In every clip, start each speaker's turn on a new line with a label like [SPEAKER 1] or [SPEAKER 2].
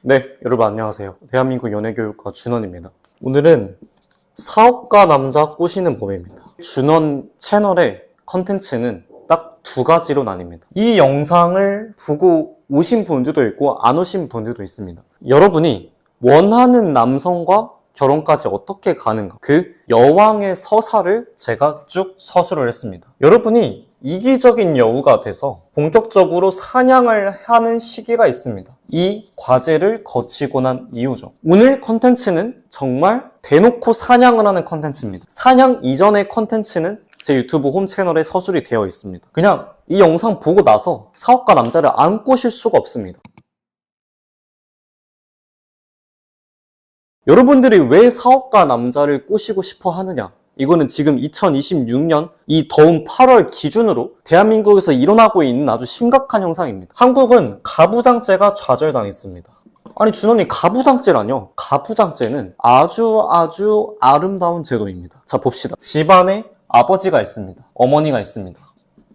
[SPEAKER 1] 네, 여러분 안녕하세요. 대한민국 연예교육과 준원입니다. 오늘은 사업가 남자 꼬시는 법입니다. 준원 채널의 컨텐츠는 딱 두 가지로 나뉩니다. 이 영상을 보고 오신 분들도 있고 안 오신 분들도 있습니다. 여러분이 원하는 남성과 결혼까지 어떻게 가는가, 그 여왕의 서사를 제가 쭉 서술을 했습니다. 여러분이 이기적인 여우가 돼서 본격적으로 사냥을 하는 시기가 있습니다. 이 과제를 거치고 난 이후죠. 오늘 컨텐츠는 정말 대놓고 사냥을 하는 컨텐츠입니다. 사냥 이전의 컨텐츠는 제 유튜브 홈 채널에 서술이 되어 있습니다. 그냥 이 영상 보고 나서 사업가 남자를 안 꼬실 수가 없습니다. 여러분들이 왜 사업가 남자를 꼬시고 싶어 하느냐? 이거는 지금 2026년 이 더운 8월 기준으로 대한민국에서 일어나고 있는 아주 심각한 현상입니다. 한국은 가부장제가 좌절당했습니다. 아니 준원이 가부장제라뇨? 가부장제는 아주 아름다운 제도입니다. 자 봅시다. 집안에 아버지가 있습니다. 어머니가 있습니다.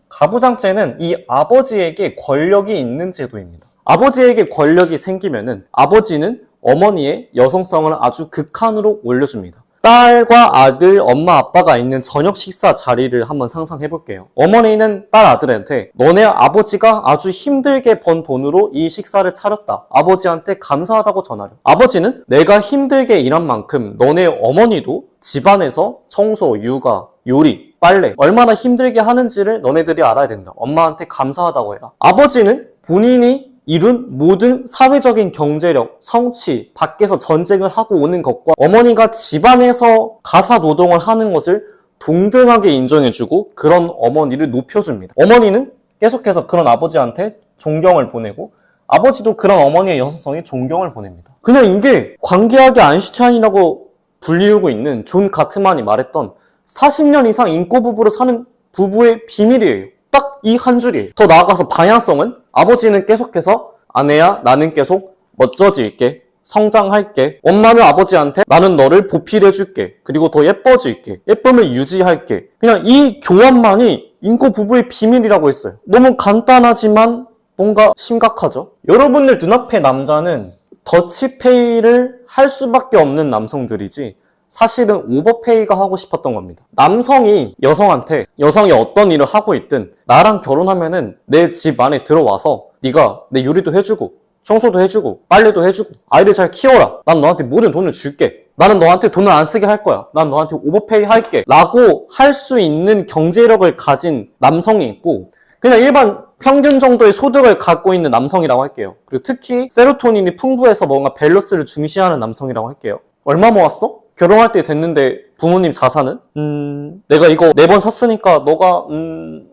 [SPEAKER 1] 가부장제는 이 아버지에게 권력이 있는 제도입니다. 아버지에게 권력이 생기면은 아버지는 어머니의 여성성을 아주 극한으로 올려줍니다. 딸과 아들, 엄마, 아빠가 있는 저녁 식사 자리를 한번 상상해 볼게요. 어머니는 딸 아들한테 너네 아버지가 아주 힘들게 번 돈으로 이 식사를 차렸다. 아버지한테 감사하다고 전하려. 아버지는 내가 힘들게 일한 만큼 너네 어머니도 집안에서 청소, 육아, 요리, 빨래 얼마나 힘들게 하는지를 너네들이 알아야 된다. 엄마한테 감사하다고 해라. 아버지는 본인이 이룬 모든 사회적인 경제력, 성취, 밖에서 전쟁을 하고 오는 것과 어머니가 집안에서 가사 노동을 하는 것을 동등하게 인정해주고 그런 어머니를 높여줍니다. 어머니는 계속해서 그런 아버지한테 존경을 보내고 아버지도 그런 어머니의 여성성에 존경을 보냅니다. 그냥 이게 관계학의 아인슈타인이라고 불리우고 있는 존 가트만이 말했던 40년 이상 인꼬부부로 사는 부부의 비밀이에요. 딱 이 한 줄이에요. 더 나아가서 방향성은 아버지는 계속해서 아내야 나는 계속 멋져질게, 성장할게. 엄마는 아버지한테 나는 너를 보필해줄게. 그리고 더 예뻐질게. 예쁨을 유지할게. 그냥 이 교환만이 인고 부부의 비밀이라고 했어요. 너무 간단하지만 뭔가 심각하죠. 여러분들 눈앞의 남자는 더치페이를 할 수밖에 없는 남성들이지 사실은 오버페이가 하고 싶었던 겁니다. 남성이 여성한테 여성이 어떤 일을 하고 있든 나랑 결혼하면은 내 집 안에 들어와서 네가 내 요리도 해주고 청소도 해주고 빨래도 해주고 아이를 잘 키워라. 난 너한테 모든 돈을 줄게. 나는 너한테 돈을 안 쓰게 할 거야. 난 너한테 오버페이 할게. 라고 할 수 있는 경제력을 가진 남성이 있고 그냥 일반 평균 정도의 소득을 갖고 있는 남성이라고 할게요. 그리고 특히 세로토닌이 풍부해서 뭔가 밸런스를 중시하는 남성이라고 할게요. 얼마 모았어? 결혼할 때 됐는데 부모님 자산은? 내가 이거 4번 샀으니까 너가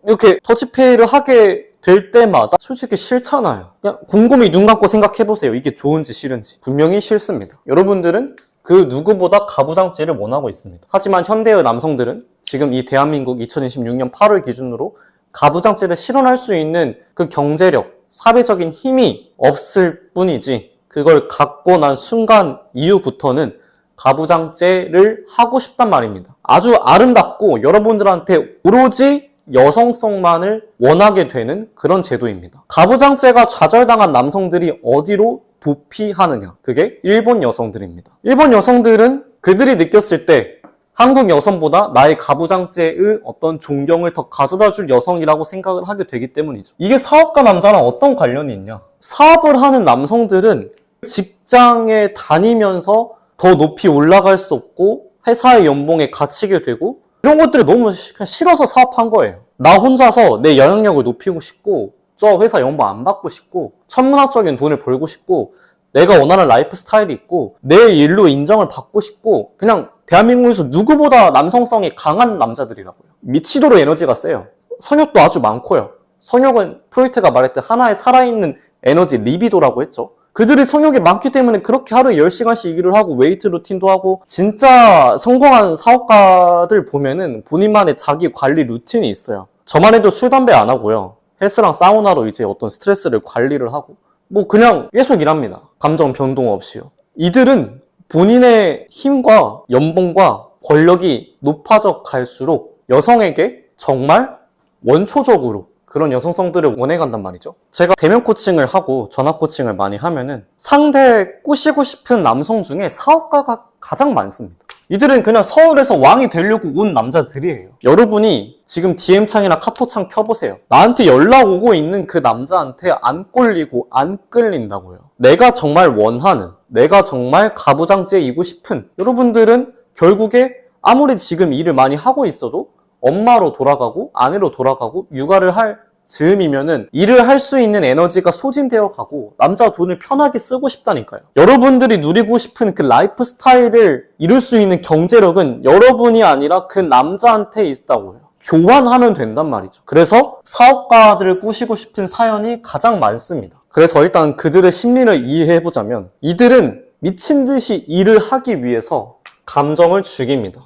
[SPEAKER 1] 이렇게 터치페이를 하게 될 때마다 솔직히 싫잖아요. 그냥 곰곰이 눈 감고 생각해보세요. 이게 좋은지 싫은지. 분명히 싫습니다. 여러분들은 그 누구보다 가부장제를 원하고 있습니다. 하지만 현대의 남성들은 지금 이 대한민국 2026년 8월 기준으로 가부장제를 실현할 수 있는 그 경제력, 사회적인 힘이 없을 뿐이지 그걸 갖고 난 순간 이후부터는 가부장제를 하고 싶단 말입니다. 아주 아름답고 여러분들한테 오로지 여성성만을 원하게 되는 그런 제도입니다. 가부장제가 좌절당한 남성들이 어디로 도피하느냐? 그게 일본 여성들입니다. 일본 여성들은 그들이 느꼈을 때 한국 여성보다 나의 가부장제의 어떤 존경을 더 가져다 줄 여성이라고 생각을 하게 되기 때문이죠. 이게 사업가 남자랑 어떤 관련이 있냐? 사업을 하는 남성들은 직장에 다니면서 더 높이 올라갈 수 없고 회사의 연봉에 갇히게 되고 이런 것들이 너무 그냥 싫어서 사업한 거예요. 나 혼자서 내 영향력을 높이고 싶고 저 회사 연봉 안 받고 싶고 천문학적인 돈을 벌고 싶고 내가 원하는 라이프 스타일이 있고 내 일로 인정을 받고 싶고 그냥 대한민국에서 누구보다 남성성이 강한 남자들이라고요. 미치도록 에너지가 세요. 성욕도 아주 많고요. 성욕은 프로이트가 말했듯 하나의 살아있는 에너지 리비도라고 했죠. 그들이 성욕이 많기 때문에 그렇게 하루에 10시간씩 일을 하고 웨이트 루틴도 하고 진짜 성공한 사업가들 보면은 본인만의 자기 관리 루틴이 있어요. 저만 해도 술, 담배 안 하고요. 헬스랑 사우나로 이제 어떤 스트레스를 관리를 하고 뭐 그냥 계속 일합니다. 감정 변동 없이요. 이들은 본인의 힘과 연봉과 권력이 높아져 갈수록 여성에게 정말 원초적으로 그런 여성성들을 원해간단 말이죠. 제가 대면 코칭을 하고 전화 코칭을 많이 하면은 상대 꼬시고 싶은 남성 중에 사업가가 가장 많습니다. 이들은 그냥 서울에서 왕이 되려고 온 남자들이에요. 여러분이 지금 DM창이나 카톡창 켜보세요. 나한테 연락 오고 있는 그 남자한테 안 꼴리고 안 끌린다고요. 내가 정말 원하는, 내가 정말 가부장제이고 싶은 여러분들은 결국에 아무리 지금 일을 많이 하고 있어도 엄마로 돌아가고 아내로 돌아가고 육아를 할 즈음이면은 일을 할 수 있는 에너지가 소진되어 가고 남자 돈을 편하게 쓰고 싶다니까요. 여러분들이 누리고 싶은 그 라이프 스타일을 이룰 수 있는 경제력은 여러분이 아니라 그 남자한테 있다고요. 교환하면 된단 말이죠. 그래서 사업가들을 꼬시고 싶은 사연이 가장 많습니다. 그래서 일단 그들의 심리를 이해해보자면 이들은 미친 듯이 일을 하기 위해서 감정을 죽입니다.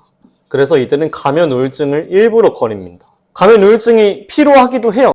[SPEAKER 1] 그래서 이들은 가면 우울증을 일부러 거립니다. 가면 우울증이 필요하기도 해요.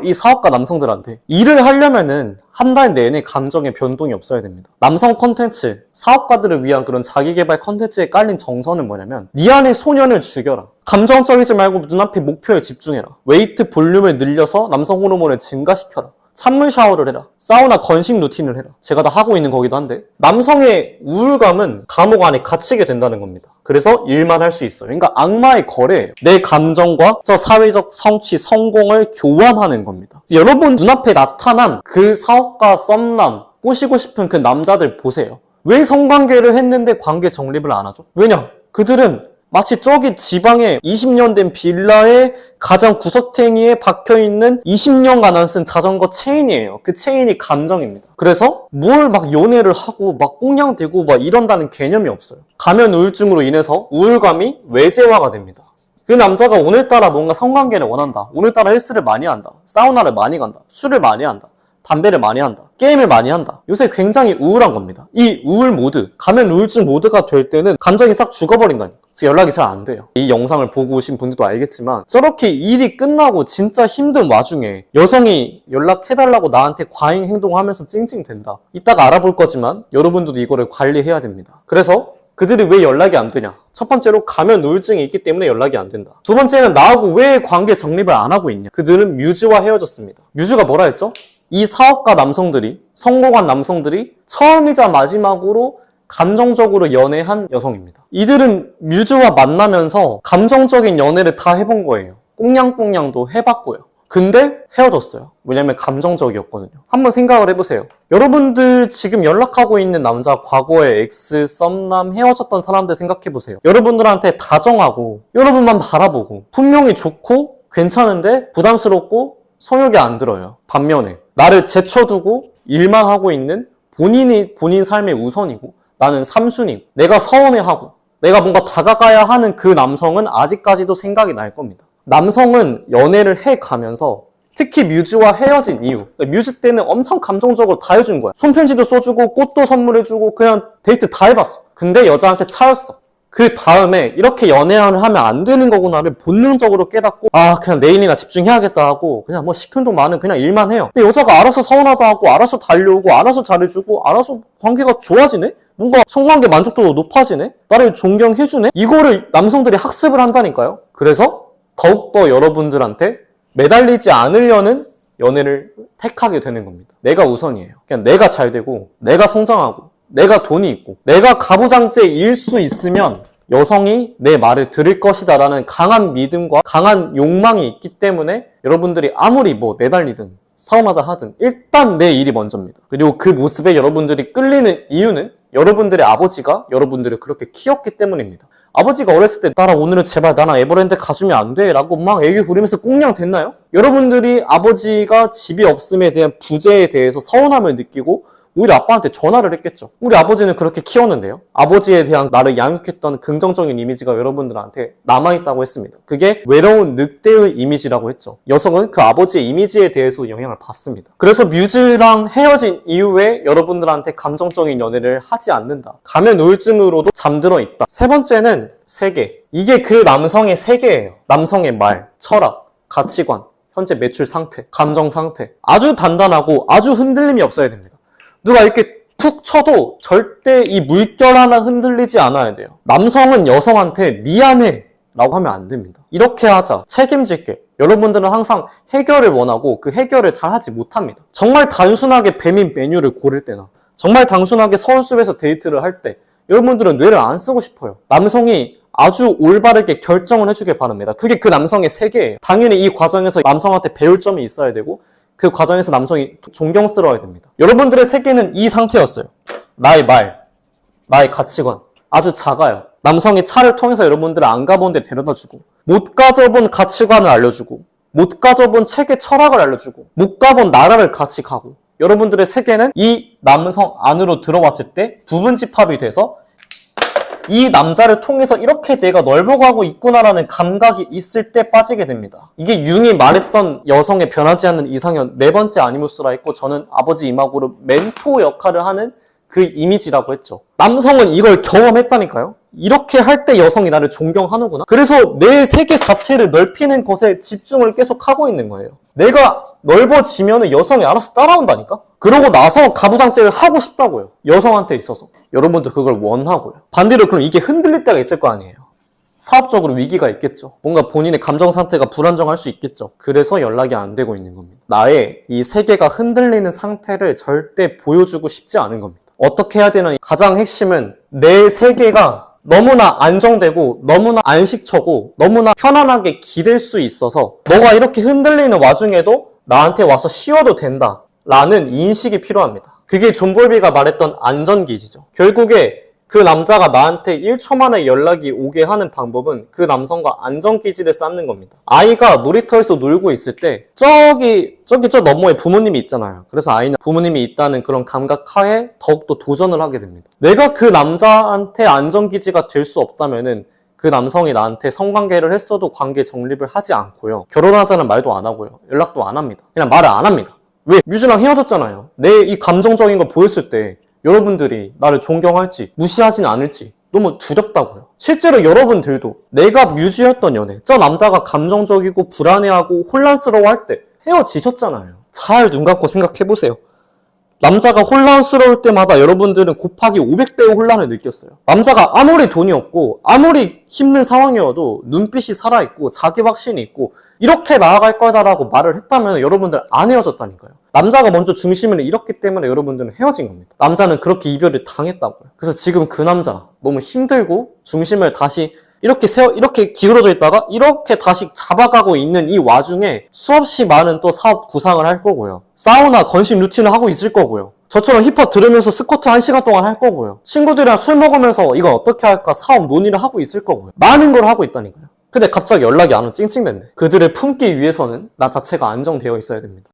[SPEAKER 1] 이 사업가 남성들한테 일을 하려면은 한 달 내내 감정의 변동이 없어야 됩니다. 남성 콘텐츠, 사업가들을 위한 그런 자기개발 콘텐츠에 깔린 정서는 뭐냐면 네 안에 소년을 죽여라. 감정적이지 말고 눈앞의 목표에 집중해라. 웨이트 볼륨을 늘려서 남성 호르몬을 증가시켜라. 찬물 샤워를 해라. 사우나 건식 루틴을 해라. 제가 다 하고 있는 거기도 한데 남성의 우울감은 감옥 안에 갇히게 된다는 겁니다. 그래서 일만 할 수 있어요. 그러니까 악마의 거래예요. 내 감정과 저 사회적 성취, 성공을 교환하는 겁니다. 여러분 눈앞에 나타난 그 사업가 썸남, 꼬시고 싶은 그 남자들 보세요. 왜 성관계를 했는데 관계 정립을 안 하죠? 왜냐? 그들은 마치 저기 지방에 20년 된 빌라에 가장 구석탱이에 박혀있는 20년간 안 쓴 자전거 체인이에요. 그 체인이 감정입니다. 그래서 뭘 막 연애를 하고 막 꽁냥대고 막 이런다는 개념이 없어요. 가면 우울증으로 인해서 우울감이 외재화가 됩니다. 그 남자가 오늘따라 뭔가 성관계를 원한다. 오늘따라 헬스를 많이 한다. 사우나를 많이 간다. 술을 많이 한다. 담배를 많이 한다. 게임을 많이 한다. 요새 굉장히 우울한 겁니다. 이 우울 모드, 가면 우울증 모드가 될 때는 감정이 싹 죽어버린다니까. 그래서 연락이 잘 안 돼요. 이 영상을 보고 오신 분들도 알겠지만 저렇게 일이 끝나고 진짜 힘든 와중에 여성이 연락해달라고 나한테 과잉 행동하면서 찡찡댄다. 이따가 알아볼 거지만 여러분들도 이거를 관리해야 됩니다. 그래서 그들이 왜 연락이 안 되냐? 첫 번째로 가면 우울증이 있기 때문에 연락이 안 된다. 두 번째는 나하고 왜 관계 정립을 안 하고 있냐? 그들은 뮤즈와 헤어졌습니다. 뮤즈가 뭐라 했죠? 이 사업가 남성들이, 성공한 남성들이 처음이자 마지막으로 감정적으로 연애한 여성입니다. 이들은 뮤즈와 만나면서 감정적인 연애를 다 해본 거예요. 꽁냥꽁냥도 해봤고요. 근데 헤어졌어요. 왜냐면 감정적이었거든요. 한번 생각을 해보세요. 여러분들 지금 연락하고 있는 남자, 과거의 엑스, 썸남, 헤어졌던 사람들 생각해보세요. 여러분들한테 다정하고 여러분만 바라보고 분명히 좋고 괜찮은데 부담스럽고 성욕이 안 들어요. 반면에 나를 제쳐두고 일만 하고 있는 본인 삶의 우선이고 나는 3순위고 내가 서운해하고 내가 뭔가 다가가야 하는 그 남성은 아직까지도 생각이 날 겁니다. 남성은 연애를 해가면서 특히 뮤즈와 헤어진 이유, 뮤즈 때는 엄청 감정적으로 다 해준 거야. 손편지도 써주고 꽃도 선물해주고 그냥 데이트 다 해봤어. 근데 여자한테 차였어. 그 다음에 이렇게 연애를 하면 안 되는 거구나를 본능적으로 깨닫고 그냥 내일이나 집중해야겠다 하고 그냥 뭐 시큰둥마는 그냥 일만 해요. 근데 여자가 알아서 서운하다 하고 알아서 달려오고 알아서 잘해주고 알아서 관계가 좋아지네? 뭔가 성관계 만족도도 높아지네? 나를 존경해주네? 이거를 남성들이 학습을 한다니까요. 그래서 더욱더 여러분들한테 매달리지 않으려는 연애를 택하게 되는 겁니다. 내가 우선이에요. 그냥 내가 잘 되고 내가 성장하고 내가 돈이 있고 내가 가부장제일 수 있으면 여성이 내 말을 들을 것이다 라는 강한 믿음과 강한 욕망이 있기 때문에 여러분들이 아무리 뭐 매달리든 싸움하다 하든 일단 내 일이 먼저입니다. 그리고 그 모습에 여러분들이 끌리는 이유는 여러분들의 아버지가 여러분들을 그렇게 키웠기 때문입니다. 아버지가 어렸을 때 나랑 오늘은 제발 나랑 에버랜드 가주면 안 돼 라고 막 애교 부리면서 꽁냥 됐나요? 여러분들이 아버지가 집이 없음에 대한 부재에 대해서 서운함을 느끼고 오히려 아빠한테 전화를 했겠죠. 우리 아버지는 그렇게 키웠는데요. 아버지에 대한 나를 양육했던 긍정적인 이미지가 여러분들한테 남아있다고 했습니다. 그게 외로운 늑대의 이미지라고 했죠. 여성은 그 아버지의 이미지에 대해서 영향을 받습니다. 그래서 뮤즈랑 헤어진 이후에 여러분들한테 감정적인 연애를 하지 않는다. 가면 우울증으로도 잠들어 있다. 세 번째는 세계. 이게 그 남성의 세계예요. 남성의 말, 철학, 가치관, 현재 매출 상태, 감정 상태. 아주 단단하고 아주 흔들림이 없어야 됩니다. 누가 이렇게 툭 쳐도 절대 이 물결 하나 흔들리지 않아야 돼요. 남성은 여성한테 미안해 라고 하면 안 됩니다. 이렇게 하자, 책임질게. 여러분들은 항상 해결을 원하고 그 해결을 잘 하지 못합니다. 정말 단순하게 배민 메뉴를 고를 때나 정말 단순하게 서울숲에서 데이트를 할 때 여러분들은 뇌를 안 쓰고 싶어요. 남성이 아주 올바르게 결정을 해주길 바랍니다. 그게 그 남성의 세계예요. 당연히 이 과정에서 남성한테 배울 점이 있어야 되고 그 과정에서 남성이 존경스러워야 됩니다. 여러분들의 세계는 이 상태였어요. 나의 말, 나의 가치관 아주 작아요. 남성이 차를 통해서 여러분들을 안 가본 데 데려다주고 못 가져본 가치관을 알려주고 못 가져본 책의 철학을 알려주고 못 가본 나라를 같이 가고 여러분들의 세계는 이 남성 안으로 들어왔을 때 부분집합이 돼서 이 남자를 통해서 이렇게 내가 넓어가고 있구나라는 감각이 있을 때 빠지게 됩니다. 이게 융이 말했던 여성의 변하지 않는 이상형 네 번째 아니무스라 했고 저는 아버지 이마고로 멘토 역할을 하는 그 이미지라고 했죠. 남성은 이걸 경험했다니까요. 이렇게 할 때 여성이 나를 존경하는구나. 그래서 내 세계 자체를 넓히는 것에 집중을 계속 하고 있는 거예요. 내가 넓어지면 여성이 알아서 따라온다니까? 그러고 나서 가부장제를 하고 싶다고요. 여성한테 있어서. 여러분도 그걸 원하고요. 반대로 그럼 이게 흔들릴 때가 있을 거 아니에요. 사업적으로 위기가 있겠죠. 뭔가 본인의 감정 상태가 불안정할 수 있겠죠. 그래서 연락이 안 되고 있는 겁니다. 나의 이 세계가 흔들리는 상태를 절대 보여주고 싶지 않은 겁니다. 어떻게 해야 되나? 가장 핵심은 내 세계가 너무나 안정되고 너무나 안식처고 너무나 편안하게 기댈 수 있어서 너가 이렇게 흔들리는 와중에도 나한테 와서 쉬어도 된다 라는 인식이 필요합니다. 그게 존 볼비가 말했던 안전기지죠. 결국에 그 남자가 나한테 1초 만에 연락이 오게 하는 방법은 그 남성과 안전기지를 쌓는 겁니다. 아이가 놀이터에서 놀고 있을 때 저 너머에 부모님이 있잖아요. 그래서 아이는 부모님이 있다는 그런 감각 하에 더욱더 도전을 하게 됩니다. 내가 그 남자한테 안전기지가 될 수 없다면은 그 남성이 나한테 성관계를 했어도 관계 정립을 하지 않고요. 결혼하자는 말도 안 하고요. 연락도 안 합니다. 그냥 말을 안 합니다. 왜? 뮤즈랑 헤어졌잖아요. 내 이 감정적인 거 보였을 때 여러분들이 나를 존경할지 무시하진 않을지 너무 두렵다고요. 실제로 여러분들도 내가 뮤즈였던 연애, 저 남자가 감정적이고 불안해하고 혼란스러워할 때 헤어지셨잖아요. 잘 눈 감고 생각해보세요. 남자가 혼란스러울 때마다 여러분들은 곱하기 500배의 혼란을 느꼈어요. 남자가 아무리 돈이 없고 아무리 힘든 상황이어도 눈빛이 살아있고 자기 확신이 있고 이렇게 나아갈 거다라고 말을 했다면 여러분들 안 헤어졌다니까요. 남자가 먼저 중심을 잃었기 때문에 여러분들은 헤어진 겁니다. 남자는 그렇게 이별을 당했다고요. 그래서 지금 그 남자 너무 힘들고 중심을 다시 이렇게 기울어져 있다가 이렇게 다시 잡아가고 있는 이 와중에 수없이 많은 또 사업 구상을 할 거고요. 사우나 건식 루틴을 하고 있을 거고요. 저처럼 힙합 들으면서 스쿼트 1시간 동안 할 거고요. 친구들이랑 술 먹으면서 이거 어떻게 할까 사업 논의를 하고 있을 거고요. 많은 걸 하고 있다니까요. 근데 갑자기 연락이 안 오면 찡찡댄대. 그들을 품기 위해서는 나 자체가 안정되어 있어야 됩니다.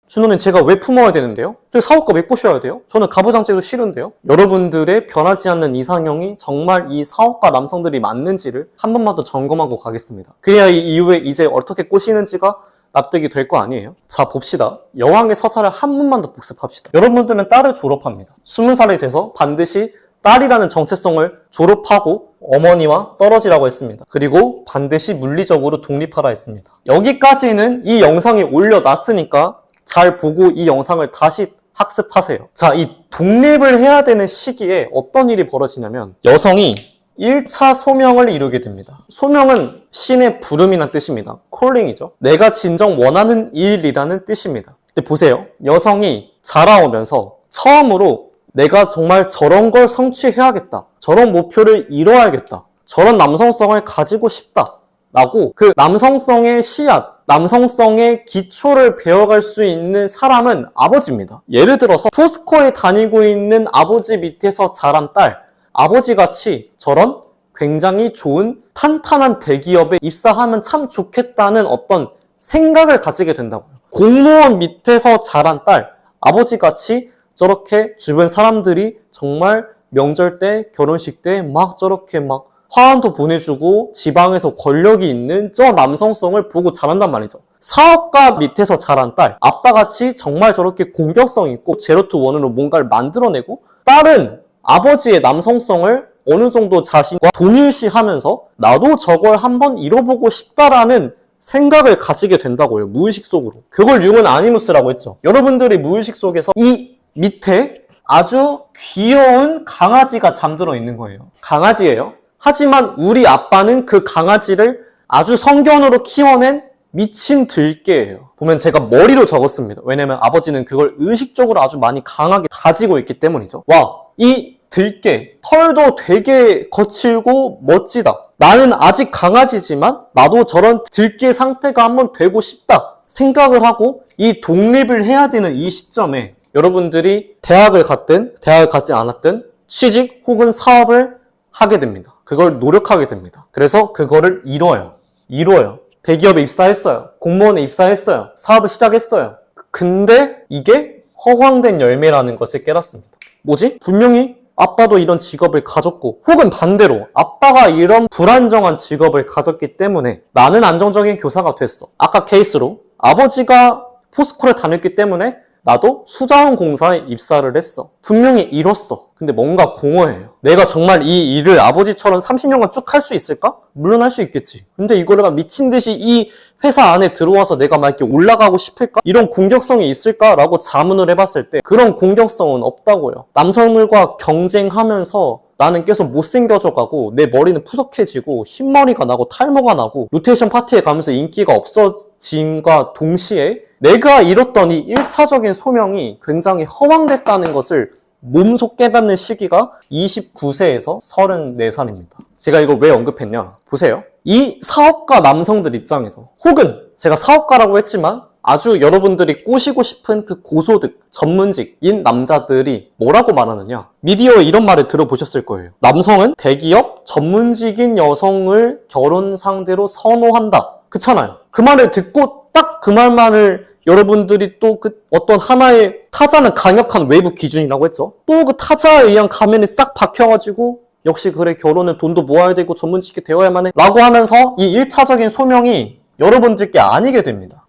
[SPEAKER 1] 준호는 제가 왜 품어야 되는데요? 저희 사업가 왜 꼬셔야 돼요? 저는 가부장제도 싫은데요? 여러분들의 변하지 않는 이상형이 정말 이 사업가 남성들이 맞는지를 한 번만 더 점검하고 가겠습니다. 그래야 이 이후에 이제 어떻게 꼬시는지가 납득이 될 거 아니에요? 자, 봅시다. 여왕의 서사를 한 번만 더 복습합시다. 여러분들은 딸을 졸업합니다. 20살이 돼서 반드시 딸이라는 정체성을 졸업하고 어머니와 떨어지라고 했습니다. 그리고 반드시 물리적으로 독립하라 했습니다. 여기까지는 이 영상이 올려놨으니까 잘 보고 이 영상을 다시 학습하세요. 자, 이 독립을 해야 되는 시기에 어떤 일이 벌어지냐면 여성이 1차 소명을 이루게 됩니다. 소명은 신의 부름이란 뜻입니다. 콜링이죠. 내가 진정 원하는 일이라는 뜻입니다. 근데 보세요. 여성이 자라오면서 처음으로 내가 정말 저런 걸 성취해야겠다. 저런 목표를 이뤄야겠다. 저런 남성성을 가지고 싶다. 라고 그 남성성의 씨앗, 남성성의 기초를 배워갈 수 있는 사람은 아버지입니다. 예를 들어서 포스코에 다니고 있는 아버지 밑에서 자란 딸, 아버지같이 저런 굉장히 좋은 탄탄한 대기업에 입사하면 참 좋겠다는 어떤 생각을 가지게 된다고요. 공무원 밑에서 자란 딸, 아버지같이 저렇게 주변 사람들이 정말 명절 때, 결혼식 때 막 저렇게 막 화환도 보내주고 지방에서 권력이 있는 저 남성성을 보고 자란단 말이죠. 사업가 밑에서 자란 딸, 아빠같이 정말 저렇게 공격성 있고 제로 투 원으로 뭔가를 만들어내고 딸은 아버지의 남성성을 어느 정도 자신과 동일시하면서 나도 저걸 한번 이뤄보고 싶다라는 생각을 가지게 된다고요. 무의식 속으로. 그걸 융은 아니무스라고 했죠. 여러분들이 무의식 속에서 이 밑에 아주 귀여운 강아지가 잠들어 있는 거예요. 강아지예요. 하지만 우리 아빠는 그 강아지를 아주 성견으로 키워낸 미친 들깨예요. 보면 제가 머리로 적었습니다. 왜냐면 아버지는 그걸 의식적으로 아주 많이 강하게 가지고 있기 때문이죠. 와, 이 들깨, 털도 되게 거칠고 멋지다. 나는 아직 강아지지만 나도 저런 들깨 상태가 한번 되고 싶다 생각을 하고 이 독립을 해야 되는 이 시점에 여러분들이 대학을 갔든 대학을 가지 않았든 취직 혹은 사업을 하게 됩니다. 그걸 노력하게 됩니다. 그래서 그거를 이뤄요. 대기업에 입사했어요. 공무원에 입사했어요. 사업을 시작했어요. 근데 이게 허황된 열매라는 것을 깨닫습니다. 뭐지? 분명히 아빠도 이런 직업을 가졌고 혹은 반대로 아빠가 이런 불안정한 직업을 가졌기 때문에 나는 안정적인 교사가 됐어. 아까 케이스로 아버지가 포스코를 다녔기 때문에 나도 수자원공사에 입사를 했어. 분명히 이뤘어. 근데 뭔가 공허해요. 내가 정말 이 일을 아버지처럼 30년간 쭉 할 수 있을까? 물론 할 수 있겠지. 근데 이거를 막 미친 듯이 이 회사 안에 들어와서 내가 막 이렇게 올라가고 싶을까? 이런 공격성이 있을까라고 자문을 해봤을 때 그런 공격성은 없다고요. 남성들과 경쟁하면서 나는 계속 못생겨져 가고 내 머리는 푸석해지고 흰머리가 나고 탈모가 나고 로테이션 파티에 가면서 인기가 없어짐과 동시에 내가 이뤘던 이 1차적인 소명이 굉장히 허황됐다는 것을 몸소 깨닫는 시기가 29세에서 34살입니다. 제가 이걸 왜 언급했냐? 보세요. 이 사업가 남성들 입장에서 혹은 제가 사업가라고 했지만 아주 여러분들이 꼬시고 싶은 그 고소득, 전문직인 남자들이 뭐라고 말하느냐? 미디어에 이런 말을 들어보셨을 거예요. 남성은 대기업, 전문직인 여성을 결혼 상대로 선호한다. 그렇잖아요. 그 말을 듣고 딱 그 말만을 여러분들이 또 그 어떤 하나의 타자는 강력한 외부 기준이라고 했죠. 또 그 타자에 의한 가면이 싹 박혀가지고 역시 그래 결혼은 돈도 모아야 되고 전문직이 되어야만 해 라고 하면서 이 1차적인 소명이 여러분들께 아니게 됩니다.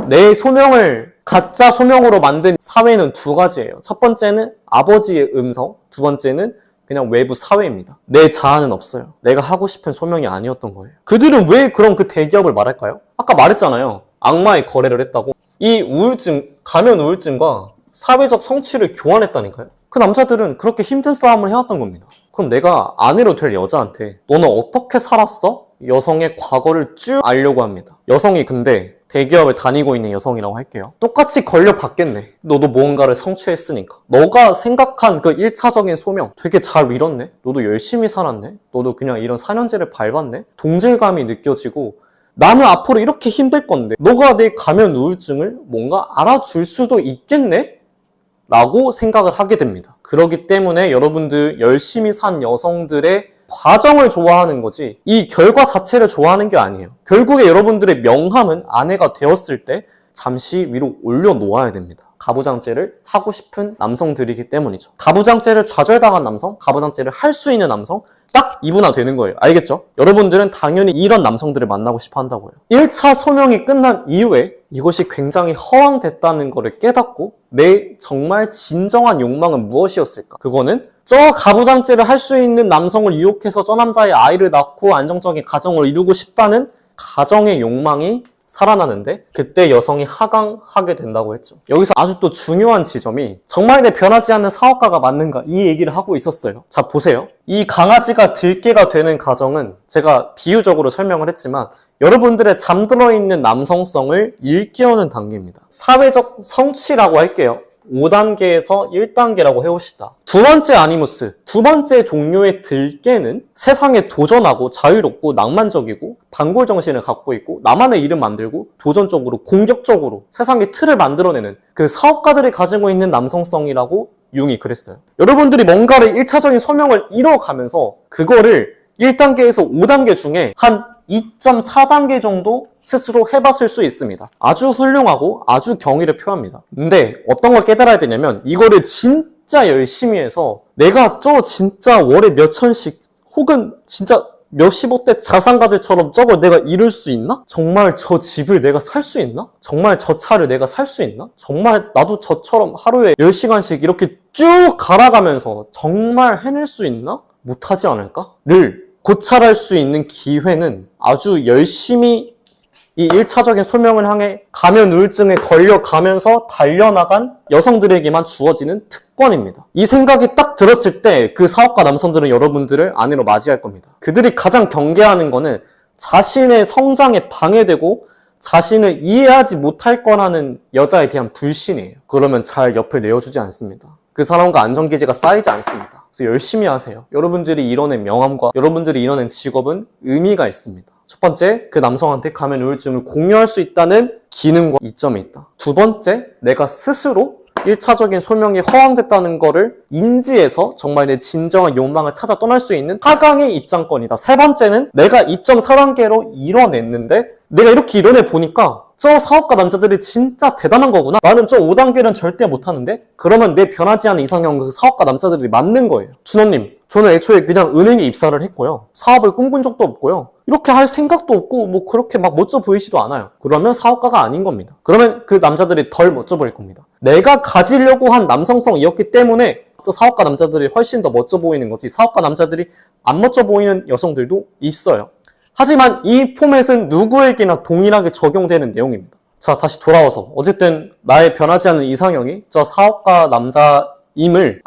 [SPEAKER 1] 내 소명을 가짜 소명으로 만든 사회는 두 가지예요. 첫 번째는 아버지의 음성, 두 번째는 그냥 외부 사회입니다. 내 자아는 없어요. 내가 하고 싶은 소명이 아니었던 거예요. 그들은 왜 그런 그 대기업을 말할까요? 아까 말했잖아요. 악마의 거래를 했다고. 이 우울증, 가면 우울증과 사회적 성취를 교환했다니까요. 그 남자들은 그렇게 힘든 싸움을 해왔던 겁니다. 그럼 내가 아내로 될 여자한테 너는 어떻게 살았어? 여성의 과거를 쭉 알려고 합니다. 여성이 근데 대기업에 다니고 있는 여성이라고 할게요. 똑같이 걸려 받겠네. 너도 무언가를 성취했으니까. 너가 생각한 그 1차적인 소명 되게 잘 이뤘네. 너도 열심히 살았네. 너도 그냥 이런 4년제를 밟았네. 동질감이 느껴지고 나는 앞으로 이렇게 힘들 건데 너가 내 가면 우울증을 뭔가 알아줄 수도 있겠네? 라고 생각을 하게 됩니다. 그렇기 때문에 여러분들 열심히 산 여성들의 과정을 좋아하는 거지 이 결과 자체를 좋아하는 게 아니에요. 결국에 여러분들의 명함은 아내가 되었을 때 잠시 위로 올려놓아야 됩니다. 가부장제를 하고 싶은 남성들이기 때문이죠. 가부장제를 좌절당한 남성, 가부장제를 할 수 있는 남성 딱 이분화되는 거예요. 알겠죠? 여러분들은 당연히 이런 남성들을 만나고 싶어 한다고요. 1차 소명이 끝난 이후에 이것이 굉장히 허황됐다는 것을 깨닫고 내 정말 진정한 욕망은 무엇이었을까? 그거는 저 가부장제를 할 수 있는 남성을 유혹해서 저 남자의 아이를 낳고 안정적인 가정을 이루고 싶다는 가정의 욕망이 살아나는데 그때 여성이 하강하게 된다고 했죠. 여기서 아주 또 중요한 지점이 정말 내 변하지 않는 사업가가 맞는가 이 얘기를 하고 있었어요. 자 보세요. 이 강아지가 들깨가 되는 과정은 제가 비유적으로 설명을 했지만 여러분들의 잠들어 있는 남성성을 일깨우는 단계입니다. 사회적 성취라고 할게요. 5단계에서 1단계라고 해봅시다. 두 번째 아니무스, 두 번째 종류의 들깨는 세상에 도전하고 자유롭고 낭만적이고 단골정신을 갖고 있고 나만의 일을 만들고 도전적으로 공격적으로 세상의 틀을 만들어내는 그 사업가들이 가지고 있는 남성성이라고 융이 그랬어요. 여러분들이 뭔가를 1차적인 소명을 이뤄가면서 그거를 1단계에서 5단계 중에 한 2.4단계 정도 스스로 해봤을 수 있습니다. 아주 훌륭하고 아주 경의를 표합니다. 근데 어떤 걸 깨달아야 되냐면 이거를 진짜 열심히 해서 내가 진짜 월에 몇 천씩 혹은 진짜 몇십억대 자산가들처럼 저걸 내가 이룰 수 있나? 정말 저 집을 내가 살 수 있나? 정말 저 차를 내가 살 수 있나? 정말 나도 저처럼 하루에 10시간씩 이렇게 쭉 갈아가면서 정말 해낼 수 있나? 못하지 않을까? 를 고찰할 수 있는 기회는 아주 열심히 이 1차적인 소명을 향해 가면 우울증에 걸려가면서 달려나간 여성들에게만 주어지는 특권입니다. 이 생각이 딱 들었을 때 그 사업가 남성들은 여러분들을 아내로 맞이할 겁니다. 그들이 가장 경계하는 거는 자신의 성장에 방해되고 자신을 이해하지 못할 거라는 여자에 대한 불신이에요. 그러면 잘 옆을 내어주지 않습니다. 그 사람과 안전기제가 쌓이지 않습니다. 그래서 열심히 하세요. 여러분들이 이뤄낸 명함과 여러분들이 이뤄낸 직업은 의미가 있습니다. 첫 번째, 그 남성한테 가면 우울증을 공유할 수 있다는 기능과 이점이 있다. 두 번째, 내가 스스로 1차적인 소명이 허황됐다는 거를 인지해서 정말 내 진정한 욕망을 찾아 떠날 수 있는 4강의 입장권이다. 세 번째는 내가 2.4단계로 이뤄냈는데 내가 이렇게 이뤄내 보니까 저 사업가 남자들이 진짜 대단한 거구나. 나는 저 5단계는 절대 못하는데? 그러면 내 변하지 않은 이상형 그 사업가 남자들이 맞는 거예요. 준호님, 저는 애초에 그냥 은행에 입사를 했고요. 사업을 꿈꾼 적도 없고요. 이렇게 할 생각도 없고 뭐 그렇게 막 멋져 보이지도 않아요. 그러면 사업가가 아닌 겁니다. 그러면 그 남자들이 덜 멋져 보일 겁니다. 내가 가지려고 한 남성성이었기 때문에 저 사업가 남자들이 훨씬 더 멋져 보이는 거지, 사업가 남자들이 안 멋져 보이는 여성들도 있어요. 하지만 이 포맷은 누구에게나 동일하게 적용되는 내용입니다. 자, 다시 돌아와서 어쨌든 나의 변하지 않는 이상형이 저 사업가 남자임을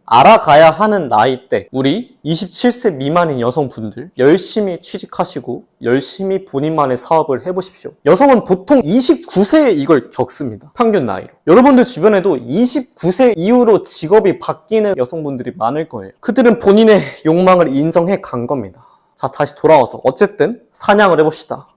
[SPEAKER 1] 알아가야 하는 나이대, 우리 27세 미만인 여성분들 열심히 취직하시고 열심히 본인만의 사업을 해보십시오. 여성은 보통 29세에 이걸 겪습니다. 평균 나이로. 여러분들 주변에도 29세 이후로 직업이 바뀌는 여성분들이 많을 거예요. 그들은 본인의 욕망을 인정해 간 겁니다. 자, 다시 돌아와서 어쨌든 사냥을 해봅시다.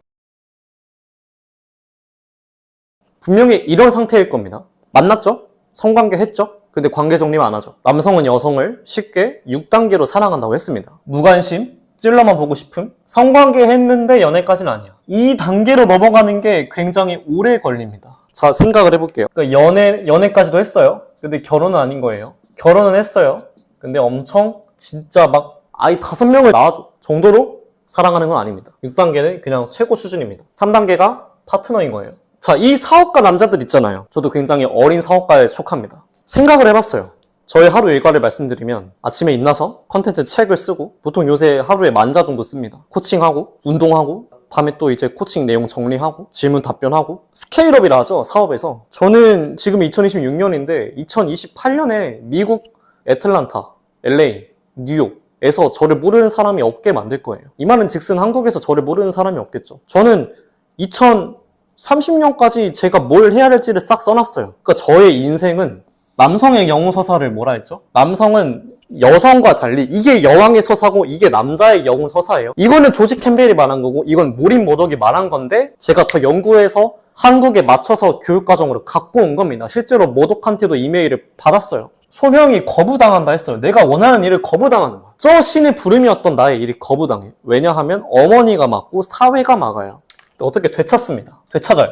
[SPEAKER 1] 분명히 이런 상태일 겁니다. 만났죠? 성관계 했죠? 근데 관계 정리만 안 하죠. 남성은 여성을 쉽게 6단계로 사랑한다고 했습니다. 무관심, 찔러만 보고 싶음, 성관계 했는데 연애까지는 아니야. 이 단계로 넘어가는 게 굉장히 오래 걸립니다. 자, 생각을 해볼게요. 그러니까 연애까지도 했어요. 근데 결혼은 아닌 거예요. 결혼은 했어요. 근데 엄청 진짜 막 아이 5명을 낳아줘 정도로 사랑하는 건 아닙니다. 6단계는 그냥 최고 수준입니다. 3단계가 파트너인 거예요. 자, 이 사업가 남자들 있잖아요. 저도 굉장히 어린 사업가에 속합니다. 생각을 해봤어요. 저의 하루 일과를 말씀드리면 아침에 일어나서 컨텐츠 책을 쓰고, 보통 요새 하루에 10,000자 정도 씁니다. 코칭하고 운동하고 밤에 또 이제 코칭 내용 정리하고 질문 답변하고, 스케일업이라 하죠, 사업에서. 저는 지금 2026년인데 2028년에 미국 애틀란타, LA, 뉴욕에서 저를 모르는 사람이 없게 만들 거예요. 이 말은 즉슨 한국에서 저를 모르는 사람이 없겠죠. 저는 2030년까지 제가 뭘 해야 할지를 싹 써놨어요. 그러니까 저의 인생은 남성의 영웅서사를 뭐라 했죠? 남성은 여성과 달리 이게 여왕의 서사고 이게 남자의 영웅 서사예요. 이거는 조지 캠벨이 말한 거고 이건 모린 모덕이 말한 건데 제가 더 연구해서 한국에 맞춰서 교육과정으로 갖고 온 겁니다. 실제로 모덕한테도 이메일을 받았어요. 소명이 거부당한다 했어요. 내가 원하는 일을 거부당하는 거야. 저 신의 부름이었던 나의 일이 거부당해. 왜냐하면 어머니가 막고 사회가 막아요. 어떻게 되찾습니다. 되찾아요.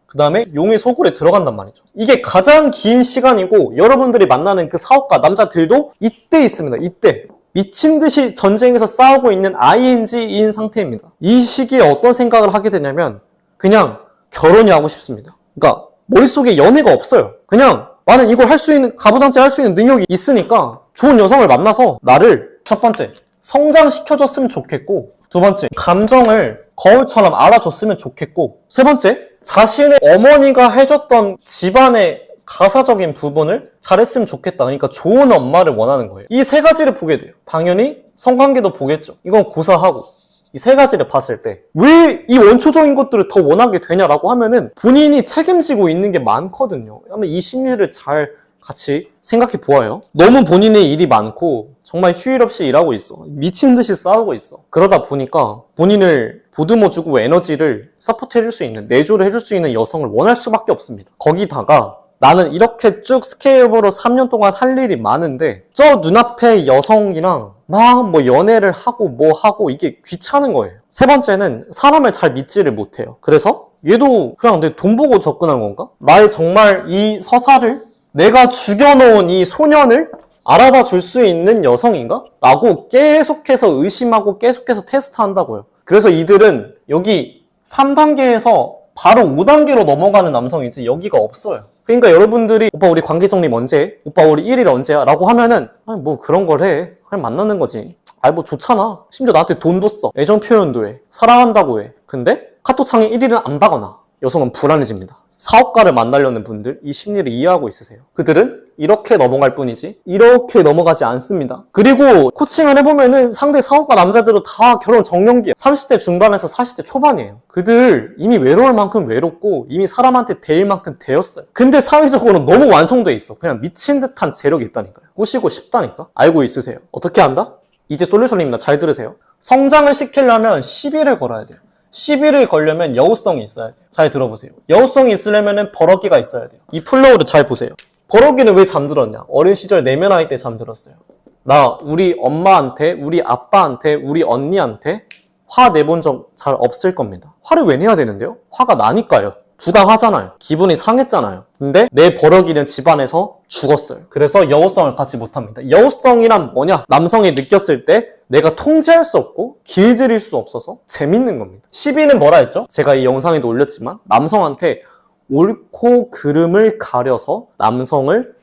[SPEAKER 1] 그 다음에 용의 소굴에 들어간단 말이죠. 이게 가장 긴 시간이고 여러분들이 만나는 그 사업가 남자들도 이때 있습니다. 이때. 미친 듯이 전쟁에서 싸우고 있는 ING인 상태입니다. 이 시기에 어떤 생각을 하게 되냐면 그냥 결혼이 하고 싶습니다. 그러니까 머릿속에 연애가 없어요. 그냥 나는 이걸 할 수 있는, 가부장제 할 수 있는 능력이 있으니까 좋은 여성을 만나서 나를 첫 번째 성장시켜줬으면 좋겠고, 두 번째 감정을 거울처럼 알아줬으면 좋겠고, 세 번째 자신의 어머니가 해줬던 집안의 가사적인 부분을 잘했으면 좋겠다. 그러니까 좋은 엄마를 원하는 거예요. 이 세 가지를 보게 돼요. 당연히 성관계도 보겠죠. 이건 고사하고. 이 세 가지를 봤을 때 왜 이 원초적인 것들을 더 원하게 되냐라고 하면은 본인이 책임지고 있는 게 많거든요. 한번 이 심리를 잘 같이 생각해 보아요. 너무 본인의 일이 많고 정말 휴일 없이 일하고 있어. 미친 듯이 싸우고 있어. 그러다 보니까 본인을 보듬어주고 에너지를 서포트해줄 수 있는, 내조를 해줄 수 있는 여성을 원할 수밖에 없습니다. 거기다가 나는 이렇게 쭉 스케일업으로 3년 동안 할 일이 많은데 저 눈앞의 여성이랑 막 뭐 연애를 하고 뭐 하고 이게 귀찮은 거예요. 세 번째는 사람을 잘 믿지를 못해요. 그래서 얘도 그냥 내 돈 보고 접근한 건가? 나의 정말 이 서사를, 내가 죽여놓은 이 소년을 알아봐 줄 수 있는 여성인가? 라고 계속해서 의심하고 계속해서 테스트한다고요. 그래서 이들은 여기 3단계에서 바로 5단계로 넘어가는 남성이지 여기가 없어요. 그러니까 여러분들이 오빠 우리 관계 정립 언제 해? 오빠 우리 1일 언제야? 라고 하면은 아니 뭐 그런 걸 해. 그냥 만나는 거지. 아이 뭐 좋잖아. 심지어 나한테 돈도 써. 애정 표현도 해. 사랑한다고 해. 근데 카톡창에 1일은 안 박아놔. 여성은 불안해집니다. 사업가를 만나려는 분들 이 심리를 이해하고 있으세요? 그들은 이렇게 넘어갈 뿐이지 이렇게 넘어가지 않습니다. 그리고 코칭을 해보면은 상대 사업가 남자들도 다 결혼 정년기야. 30대 중반에서 40대 초반이에요. 그들 이미 외로울 만큼 외롭고 이미 사람한테 대일 만큼 대였어요. 근데 사회적으로 너무 완성돼 있어. 그냥 미친 듯한 재력이 있다니까요. 꼬시고 싶다니까. 알고 있으세요? 어떻게 한다? 이제 솔루션입니다. 잘 들으세요. 성장을 시키려면 시비를 걸어야 돼요. 시비를 걸려면 여우성이 있어야 돼요. 잘 들어보세요. 여우성이 있으려면 버럭이가 있어야 돼요. 이 플로우를 잘 보세요. 버럭이는 왜 잠들었냐? 어린 시절 내면 아이 때 잠들었어요. 나 우리 엄마한테, 우리 아빠한테, 우리 언니한테 화 내본 적 잘 없을 겁니다. 화를 왜 내야 되는데요? 화가 나니까요. 부당하잖아요. 기분이 상했잖아요. 근데 내 버럭이는 집안에서 죽었어요. 그래서 여우성을 갖지 못합니다. 여우성이란 뭐냐? 남성이 느꼈을 때 내가 통제할 수 없고 길들일 수 없어서 재밌는 겁니다. 시비는 뭐라 했죠? 제가 이 영상에도 올렸지만 남성한테 옳고 그름을 가려서 남성을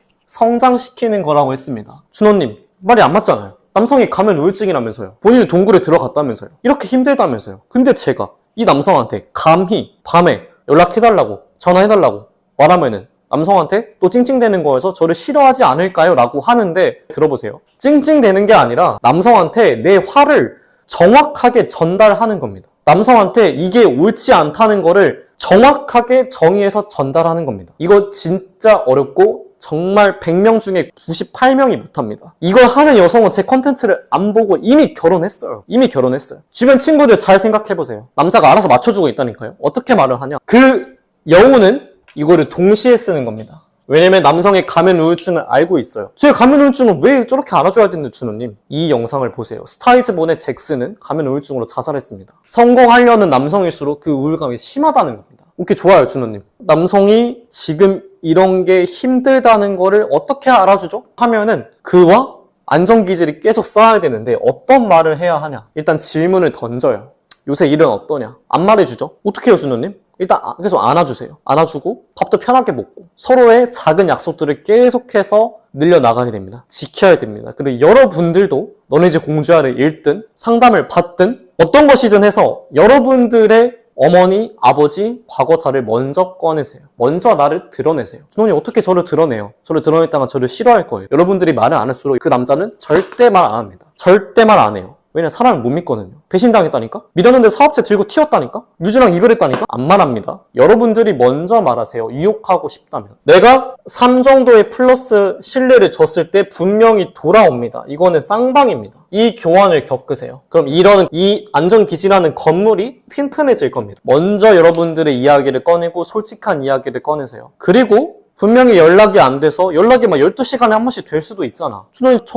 [SPEAKER 1] 성장시키는 거라고 했습니다. 준호님 말이 안 맞잖아요. 남성이 가면 우울증이라면서요. 본인이 동굴에 들어갔다면서요. 이렇게 힘들다면서요. 근데 제가 이 남성한테 감히 밤에 연락해달라고 전화해달라고 말하면은 남성한테 또 찡찡대는 거여서 저를 싫어하지 않을까요? 라고 하는데 들어보세요. 찡찡대는 게 아니라 남성한테 내 화를 정확하게 전달하는 겁니다. 남성한테 이게 옳지 않다는 거를 정확하게 정의해서 전달하는 겁니다. 이거 진짜 어렵고 정말 100명 중에 98명이 못합니다. 이걸 하는 여성은 제 컨텐츠를 안 보고 이미 결혼했어요. 이미 결혼했어요. 주변 친구들 잘 생각해보세요. 남자가 알아서 맞춰주고 있다니까요. 어떻게 말을 하냐? 그 여우는 이거를 동시에 쓰는 겁니다. 왜냐면 남성의 가면 우울증을 알고 있어요. 제 가면 우울증을 왜 저렇게 알아줘야 되는데 준호님? 이 영상을 보세요. 스타이즈본의 잭슨은 가면 우울증으로 자살했습니다. 성공하려는 남성일수록 그 우울감이 심하다는 겁니다. 오케이, 좋아요 준호님. 남성이 지금 이런 게 힘들다는 거를 어떻게 알아주죠? 하면은 그와 안정기질이 계속 쌓아야 되는데 어떤 말을 해야 하냐? 일단 질문을 던져요. 요새 일은 어떠냐? 안 말해주죠? 어떻게 해요 준호님? 일단 계속 안아주세요. 안아주고 밥도 편하게 먹고 서로의 작은 약속들을 계속해서 늘려나가게 됩니다. 지켜야 됩니다. 그리고 여러분들도 너네 집 공주야를 읽든 상담을 받든 어떤 것이든 해서 여러분들의 어머니, 아버지, 과거사를 먼저 꺼내세요. 먼저 나를 드러내세요. 준호님 어떻게 저를 드러내요? 저를 드러냈다가 저를 싫어할 거예요. 여러분들이 말을 안 할수록 그 남자는 절대 말 안 합니다. 절대 말 안 해요. 왜냐면 사람을 못 믿거든요. 배신당했다니까? 믿었는데 사업체 들고 튀었다니까? 유주랑 이별했다니까? 안 말합니다. 여러분들이 먼저 말하세요. 유혹하고 싶다면. 내가 3 정도의 플러스 신뢰를 줬을 때 분명히 돌아옵니다. 이거는 쌍방입니다. 이 교환을 겪으세요. 그럼 이런 이 안전기지라는 건물이 튼튼해질 겁니다. 먼저 여러분들의 이야기를 꺼내고 솔직한 이야기를 꺼내세요. 그리고 분명히 연락이 안 돼서 연락이 막 12시간에 한 번씩 될 수도 있잖아.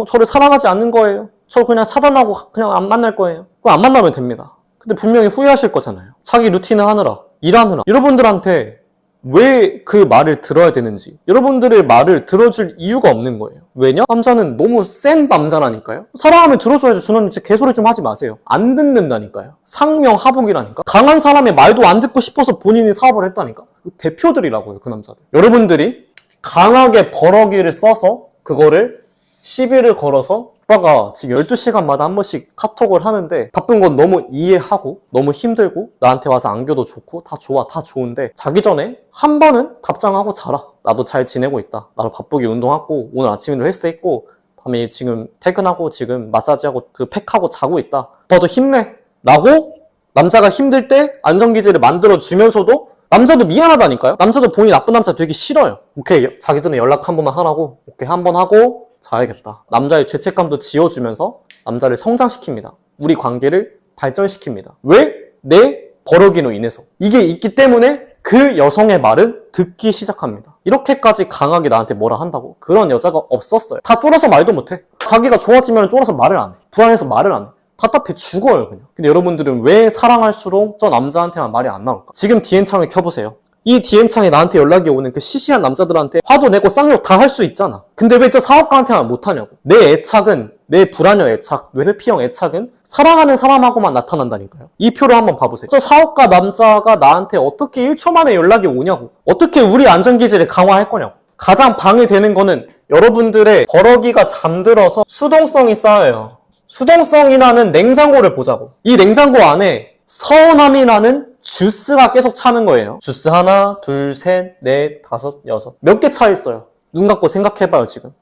[SPEAKER 1] 저를 사랑하지 않는 거예요. 저 그냥 차단하고 그냥 안 만날 거예요. 그럼 안 만나면 됩니다. 근데 분명히 후회하실 거잖아요. 자기 루틴을 하느라, 일하느라. 여러분들한테 왜 그 말을 들어야 되는지 여러분들의 말을 들어줄 이유가 없는 거예요. 왜냐? 남자는 너무 센 남자라니까요. 사랑하면 들어줘야죠. 준호님 진짜 개소리 좀 하지 마세요. 안 듣는다니까요. 상명하복이라니까. 강한 사람의 말도 안 듣고 싶어서 본인이 사업을 했다니까. 대표들이라고요, 그 남자들. 여러분들이 강하게 버럭이를 써서 그거를 시비를 걸어서 오빠가 지금 12시간마다 한 번씩 카톡을 하는데 바쁜 건 너무 이해하고 너무 힘들고 나한테 와서 안겨도 좋고 다 좋아, 다 좋은데 자기 전에 한 번은 답장하고 자라. 나도 잘 지내고 있다. 나도 바쁘게 운동하고 오늘 아침에도 헬스했고 밤에 지금 퇴근하고 지금 마사지하고 그 팩하고 자고 있다. 오빠도 힘내. 라고 남자가 힘들 때 안정기지를 만들어주면서도 남자도 미안하다니까요. 남자도 본인 나쁜 남자 되게 싫어요. 오케이, 자기 전에 연락 한 번만 하라고. 오케이, 한 번 하고 자야겠다. 남자의 죄책감도 지워주면서 남자를 성장시킵니다. 우리 관계를 발전시킵니다. 왜? 내 버럭이로 인해서. 이게 있기 때문에 그 여성의 말은 듣기 시작합니다. 이렇게까지 강하게 나한테 뭐라 한다고? 그런 여자가 없었어요. 다 쫄아서 말도 못해. 자기가 좋아지면 쫄아서 말을 안 해. 불안해서 말을 안 해. 답답해 죽어요 그냥. 근데 여러분들은 왜 사랑할수록 저 남자한테만 말이 안 나올까? 지금 DM창을 켜보세요. 이 DM창에 나한테 연락이 오는 그 시시한 남자들한테 화도 내고 쌍욕 다 할 수 있잖아. 근데 왜 저 사업가한테만 못하냐고. 내 애착은, 내 불안형 애착, 내 회피형 애착은 사랑하는 사람하고만 나타난다니까요. 이 표를 한번 봐보세요. 저 사업가 남자가 나한테 어떻게 1초 만에 연락이 오냐고. 어떻게 우리 안전기지를 강화할 거냐고. 가장 방해되는 거는 여러분들의 버럭이가 잠들어서 수동성이 쌓여요. 수동성이라는 냉장고를 보자고. 이 냉장고 안에 서운함이라는 주스가 계속 차는 거예요. 주스 하나, 둘, 셋, 넷, 다섯, 여섯. 몇 개 차 있어요? 눈 감고 생각해봐요, 지금.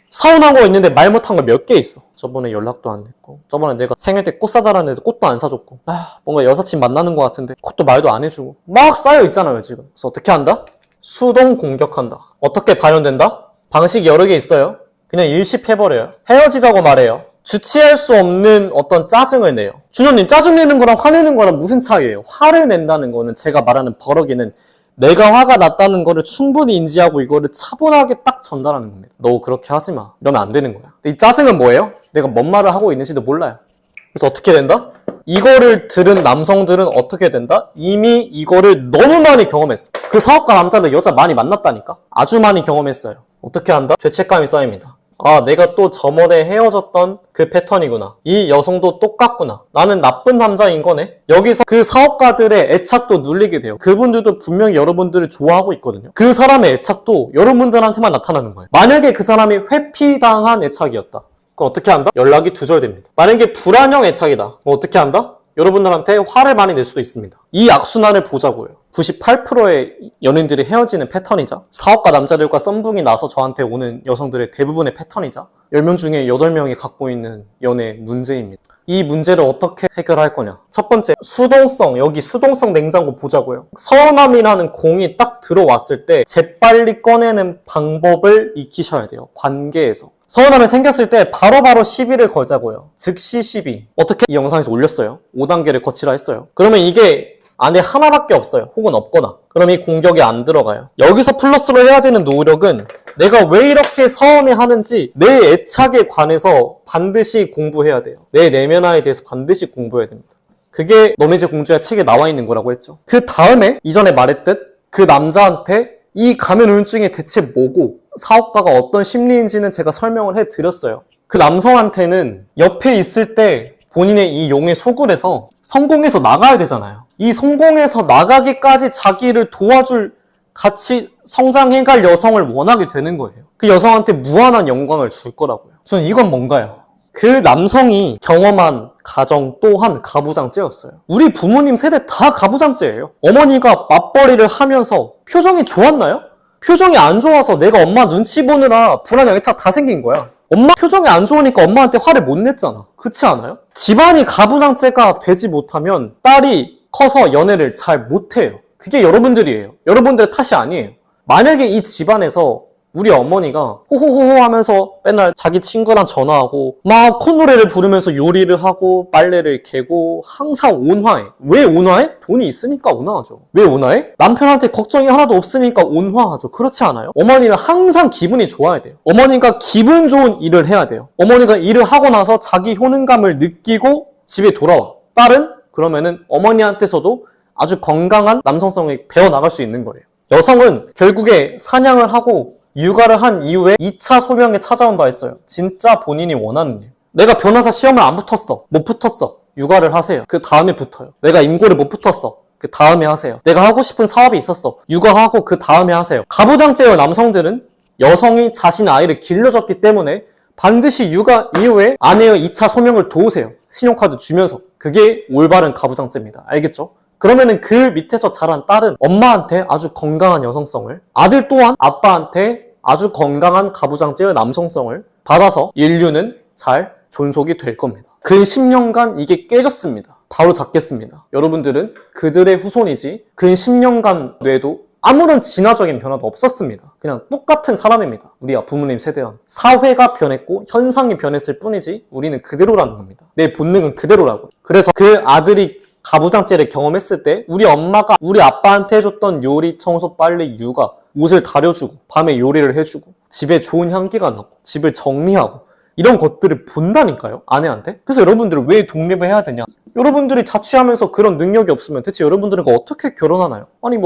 [SPEAKER 1] 서운한 거 있는데 말 못한 거 몇 개 있어. 저번에 연락도 안 됐고, 저번에 내가 생일 때 꽃 사달라는데 꽃도 안 사줬고, 뭔가 여사친 만나는 거 같은데 그것도 말도 안 해주고 막 쌓여 있잖아요, 지금. 그래서 어떻게 한다? 수동 공격한다. 어떻게 발현된다? 방식이 여러 개 있어요. 그냥 일십해버려요. 헤어지자고 말해요. 주체할 수 없는 어떤 짜증을 내요. 준호님, 짜증내는 거랑 화내는 거랑 무슨 차이예요? 화를 낸다는 거는, 제가 말하는 버럭이는 내가 화가 났다는 거를 충분히 인지하고 이거를 차분하게 딱 전달하는 겁니다. 너 그렇게 하지 마. 이러면 안 되는 거야. 이 짜증은 뭐예요? 내가 뭔 말을 하고 있는지도 몰라요. 그래서 어떻게 된다? 이거를 들은 남성들은 어떻게 된다? 이미 이거를 너무 많이 경험했어. 그 사업가 남자를 여자 많이 만났다니까? 아주 많이 경험했어요. 어떻게 한다? 죄책감이 쌓입니다. 아, 내가 또 저번에 헤어졌던 그 패턴이구나. 이 여성도 똑같구나. 나는 나쁜 남자인 거네. 여기서 그 사업가들의 애착도 눌리게 돼요. 그분들도 분명히 여러분들을 좋아하고 있거든요. 그 사람의 애착도 여러분들한테만 나타나는 거예요. 만약에 그 사람이 회피당한 애착이었다. 그럼 어떻게 한다? 연락이 두절됩니다. 만약에 불안형 애착이다. 그럼 어떻게 한다? 여러분들한테 화를 많이 낼 수도 있습니다. 이 악순환을 보자고요. 98%의 연인들이 헤어지는 패턴이자, 사업가 남자들과 썸붕이 나서 저한테 오는 여성들의 대부분의 패턴이자, 10명 중에 8명이 갖고 있는 연애 문제입니다. 이 문제를 어떻게 해결할 거냐? 첫 번째, 수동성. 여기 수동성 냉장고 보자고요. 서운함이라는 공이 딱 들어왔을 때 재빨리 꺼내는 방법을 익히셔야 돼요. 관계에서. 서운함이 생겼을 때 바로바로 시비를 걸자고요. 즉시 시비. 어떻게 이 영상에서 올렸어요. 5단계를 거치라 했어요. 그러면 이게 안에 하나밖에 없어요. 혹은 없거나. 그럼 이 공격이 안 들어가요. 여기서 플러스로 해야 되는 노력은 내가 왜 이렇게 서운해 하는지 내 애착에 관해서 반드시 공부해야 돼요. 내 내면화에 대해서 반드시 공부해야 됩니다. 그게 너네 집 공주야 책에 나와 있는 거라고 했죠. 그 다음에 이전에 말했듯 그 남자한테 이 가면우울증이 대체 뭐고 사업가가 어떤 심리인지는 제가 설명을 해드렸어요. 그 남성한테는 옆에 있을 때 본인의 이 용에 소굴해서 성공해서 나가야 되잖아요. 이 성공해서 나가기까지 자기를 도와줄, 같이 성장해갈 여성을 원하게 되는 거예요. 그 여성한테 무한한 영광을 줄 거라고요. 저는 이건 뭔가요? 그 남성이 경험한 가정 또한 가부장제였어요. 우리 부모님 세대 다 가부장제예요. 어머니가 맞벌이를 하면서 표정이 좋았나요? 표정이 안 좋아서 내가 엄마 눈치 보느라 불안형 애착 다 생긴 거야. 엄마 표정이 안 좋으니까 엄마한테 화를 못 냈잖아. 그렇지 않아요? 집안이 가부장제가 되지 못하면 딸이 커서 연애를 잘 못해요. 그게 여러분들이에요. 여러분들의 탓이 아니에요. 만약에 이 집안에서 우리 어머니가 호호호호 하면서 맨날 자기 친구랑 전화하고 막 콧노래를 부르면서 요리를 하고 빨래를 개고 항상 온화해. 왜 온화해? 돈이 있으니까 온화하죠. 왜 온화해? 남편한테 걱정이 하나도 없으니까 온화하죠. 그렇지 않아요? 어머니는 항상 기분이 좋아야 돼요. 어머니가 기분 좋은 일을 해야 돼요. 어머니가 일을 하고 나서 자기 효능감을 느끼고 집에 돌아와. 딸은 그러면은 어머니한테서도 아주 건강한 남성성이 배워나갈 수 있는 거예요. 여성은 결국에 사냥을 하고 육아를 한 이후에 2차 소명에 찾아온다 했어요. 진짜 본인이 원하는 일. 내가 변호사 시험을 안 붙었어. 못 붙었어. 육아를 하세요. 그 다음에 붙어요. 내가 임고를 못 붙었어. 그 다음에 하세요. 내가 하고 싶은 사업이 있었어. 육아하고 그 다음에 하세요. 가부장제의 남성들은 여성이 자신의 아이를 길러줬기 때문에 반드시 육아 이후에 아내의 2차 소명을 도우세요. 신용카드 주면서. 그게 올바른 가부장제입니다. 알겠죠? 그러면은 그 밑에서 자란 딸은 엄마한테 아주 건강한 여성성을, 아들 또한 아빠한테 아주 건강한 가부장제의 남성성을 받아서 인류는 잘 존속이 될 겁니다. 근 10년간 이게 깨졌습니다. 바로 잡겠습니다. 여러분들은 그들의 후손이지 근 10년간 뇌도 아무런 진화적인 변화도 없었습니다. 그냥 똑같은 사람입니다. 우리 부모님 세대와. 사회가 변했고 현상이 변했을 뿐이지 우리는 그대로라는 겁니다. 내 본능은 그대로라고. 그래서 그 아들이 가부장제를 경험했을 때 우리 엄마가 우리 아빠한테 해줬던 요리, 청소, 빨래, 육아, 옷을 다려주고 밤에 요리를 해주고 집에 좋은 향기가 나고 집을 정리하고 이런 것들을 본다니까요, 아내한테. 그래서 여러분들은 왜 독립을 해야 되냐? 여러분들이 자취하면서 그런 능력이 없으면 대체 여러분들은 어떻게 결혼하나요? 아니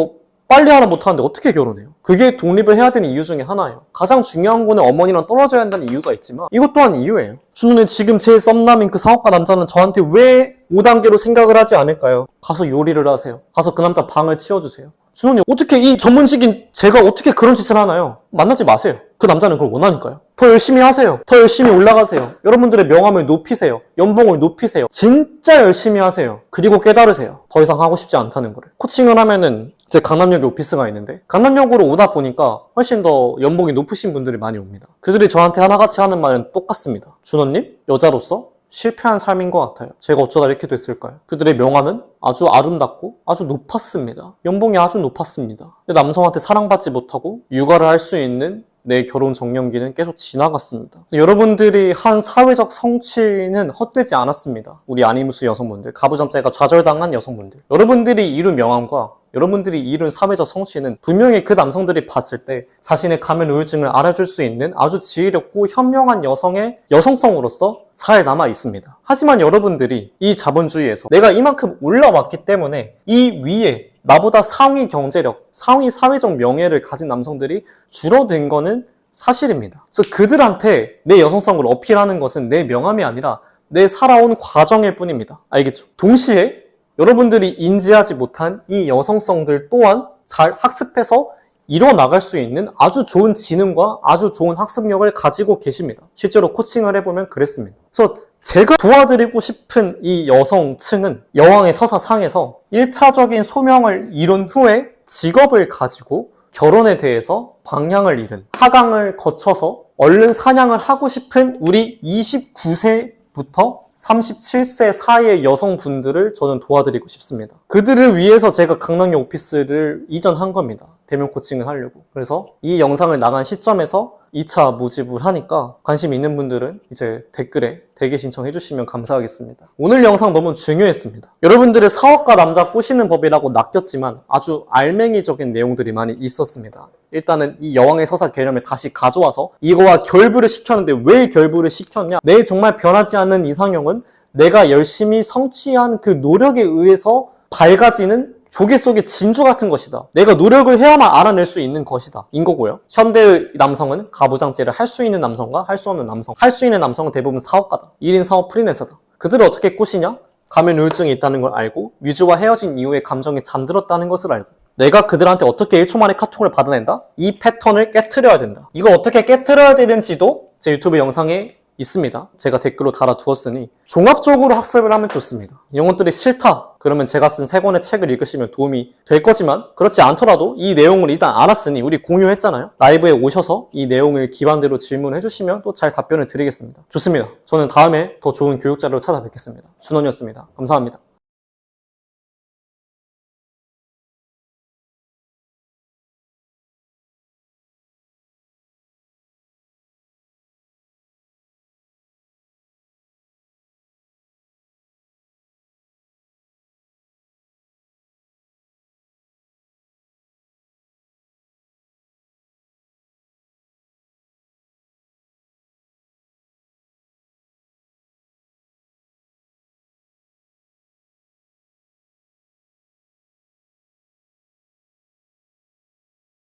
[SPEAKER 1] 빨리 하나 못하는데 어떻게 결혼해요? 그게 독립을 해야 되는 이유 중에 하나예요. 가장 중요한 거는 어머니랑 떨어져야 한다는 이유가 있지만 이것 또한 이유예요. 준호는 지금 제 썸남인 그 사업가 남자는 저한테 왜 5단계로 생각을 하지 않을까요? 가서 요리를 하세요. 가서 그 남자 방을 치워주세요. 준호님, 어떻게 이 전문직인 제가 어떻게 그런 짓을 하나요? 만나지 마세요. 그 남자는 그걸 원하니까요. 더 열심히 하세요. 더 열심히 올라가세요. 여러분들의 명함을 높이세요. 연봉을 높이세요. 진짜 열심히 하세요. 그리고 깨달으세요. 더 이상 하고 싶지 않다는 거를. 코칭을 하면은 이제 강남역에 오피스가 있는데 강남역으로 오다 보니까 훨씬 더 연봉이 높으신 분들이 많이 옵니다. 그들이 저한테 하나같이 하는 말은 똑같습니다. 준호님, 여자로서 실패한 삶인 것 같아요. 제가 어쩌다 이렇게 됐을까요? 그들의 명함은 아주 아름답고 아주 높았습니다. 연봉이 아주 높았습니다. 근데 남성한테 사랑받지 못하고 육아를 할 수 있는 내 결혼 정년기는 계속 지나갔습니다. 여러분들이 한 사회적 성취는 헛되지 않았습니다. 우리 아니무스 여성분들, 가부장제가 좌절당한 여성분들, 여러분들이 이룬 명함과 여러분들이 이룬 사회적 성취는 분명히 그 남성들이 봤을 때 자신의 가면 우울증을 알아줄 수 있는 아주 지혜롭고 현명한 여성의 여성성으로서 잘 남아 있습니다. 하지만 여러분들이 이 자본주의에서 내가 이만큼 올라왔기 때문에 이 위에 나보다 상위 경제력, 상위 사회적 명예를 가진 남성들이 줄어든 거는 사실입니다. 그래서 그들한테 내 여성성을 어필하는 것은 내 명함이 아니라 내 살아온 과정일 뿐입니다. 알겠죠? 동시에 여러분들이 인지하지 못한 이 여성성들 또한 잘 학습해서 이뤄나갈 수 있는 아주 좋은 지능과 아주 좋은 학습력을 가지고 계십니다. 실제로 코칭을 해보면 그랬습니다. 그래서 제가 도와드리고 싶은 이 여성층은 여왕의 서사상에서 1차적인 소명을 이룬 후에 직업을 가지고 결혼에 대해서 방향을 잃은, 하강을 거쳐서 얼른 사냥을 하고 싶은 우리 29세부터 37세 사이의 여성분들을 저는 도와드리고 싶습니다. 그들을 위해서 제가 강남역 오피스를 이전한 겁니다. 대면 코칭을 하려고. 그래서 이 영상을 나간 시점에서 2차 모집을 하니까 관심 있는 분들은 이제 댓글에 대기 신청해 주시면 감사하겠습니다. 오늘 영상 너무 중요했습니다. 여러분들을 사업가 남자 꼬시는 법이라고 낚였지만 아주 알맹이적인 내용들이 많이 있었습니다. 일단은 이 여왕의 서사 개념을 다시 가져와서 이거와 결부를 시켰는데 왜 결부를 시켰냐? 내 정말 변하지 않는 이상형은 내가 열심히 성취한 그 노력에 의해서 밝아지는 조개 속의 진주 같은 것이다. 내가 노력을 해야만 알아낼 수 있는 것이다. 인 거고요. 현대의 남성은 가부장제를 할 수 있는 남성과 할 수 없는 남성. 할 수 있는 남성은 대부분 사업가다. 1인 사업 프리랜서다. 그들을 어떻게 꼬시냐? 가면 우울증이 있다는 걸 알고 뮤즈와 헤어진 이후에 감정이 잠들었다는 것을 알고 내가 그들한테 어떻게 1초 만에 카톡을 받아낸다? 이 패턴을 깨트려야 된다. 이거 어떻게 깨트려야 되는지도 제 유튜브 영상에 있습니다. 제가 댓글로 달아두었으니 종합적으로 학습을 하면 좋습니다. 이런 것들이 싫다 그러면 제가 쓴 3권의 책을 읽으시면 도움이 될 거지만 그렇지 않더라도 이 내용을 일단 알았으니 우리 공유했잖아요. 라이브에 오셔서 이 내용을 기반대로 질문해 주시면 또 잘 답변을 드리겠습니다. 좋습니다. 저는 다음에 더 좋은 교육 자료로 찾아뵙겠습니다. 준원이었습니다. 감사합니다.